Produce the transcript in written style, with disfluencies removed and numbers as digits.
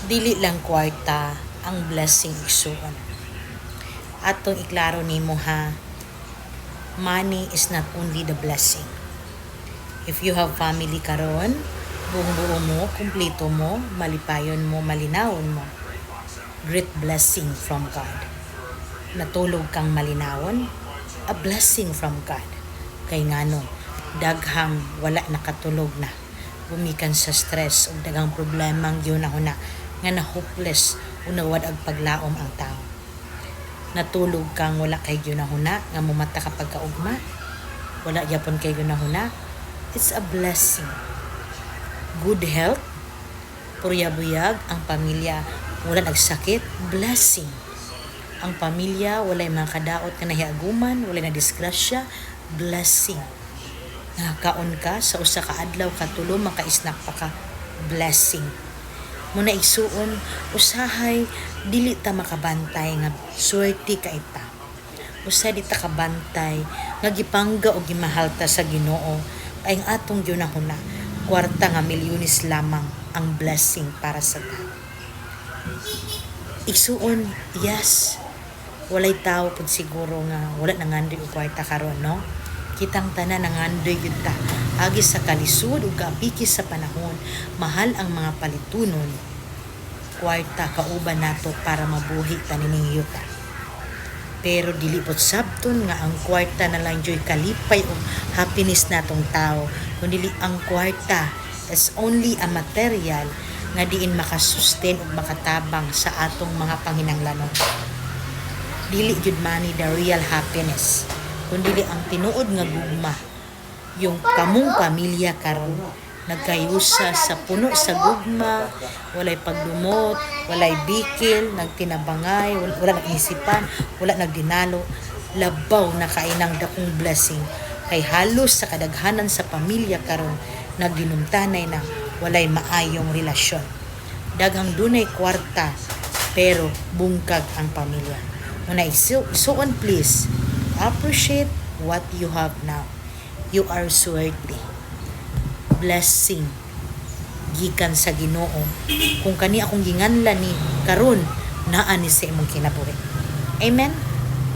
Dili lang kwarta ang blessing igsuon. Atong iklaro nimo ha, money is not only the blessing. If you have family karon, buong-buo mo, kumpleto mo, malipayon mo, malinawon mo, great blessing from God. Natulog kang malinawon, a blessing from God. Kay ngano, daghang wala nakatulog na, gumikan sa stress ug daghang problemang ginahuna nga na hopeless unawad ag paglaom ang tao. Natulog kang wala kay ginahuna nga mumata ka pagkaugma, wala gyapon kay ginahuna, it's a blessing. Good health, puryabuyag ang pamilya, wala nagsakit, blessing. Ang pamilya walay mga kadaot nga nahiaguman, walay na disgrasya, blessing. Nakakaon ka sa usa ka adlaw katulo makaisnak pa ka, blessing. Muna igsuon usahay dili ta makabantay nga swerte ka ita. Usa di ta kabantay nga gipangga og gimahal ta sa Ginoo ay ang atong ginahuna kwarta nga milyones lamang ang blessing para sa ta. Igsuon, yes, walay tao pud siguro nga wala nangandoy og kwarta karon, no? Kitang tanan nangandoy gyud ta agi sa kalisod ug kaapiki sa panahon, mahal ang mga palitunon. Kwarta kauban nato para mabuhi ta nining yuta. Pero dili pod sabton nga ang kwarta na lang joy kalipay o happiness natong tao, kundi ang kwarta is only a material nga diin makasustain ug makatabang sa atong mga panginahanglanon. Dili jud money the real happiness, kundi ang tinuod nga gugma, yung kamong pamilya karon nagkayusa sa puno sa gugma, walay pagdumot, walay bikil, nagtinabangay, wala nag-isipan, wala nagdinalo, labaw na kainang dakong blessing. Kay halos sa kadaghanan sa pamilya karon nagdinumtanay na walay maayong relasyon. Daghang dunay kwarta pero bungkag ang pamilya. Una isuon please, appreciate what you have now. You are worthy. Blessing gikan sa Ginoo. Kung kani akong ginganlan ni karon naa ni sa imong kinabuhi. Amen.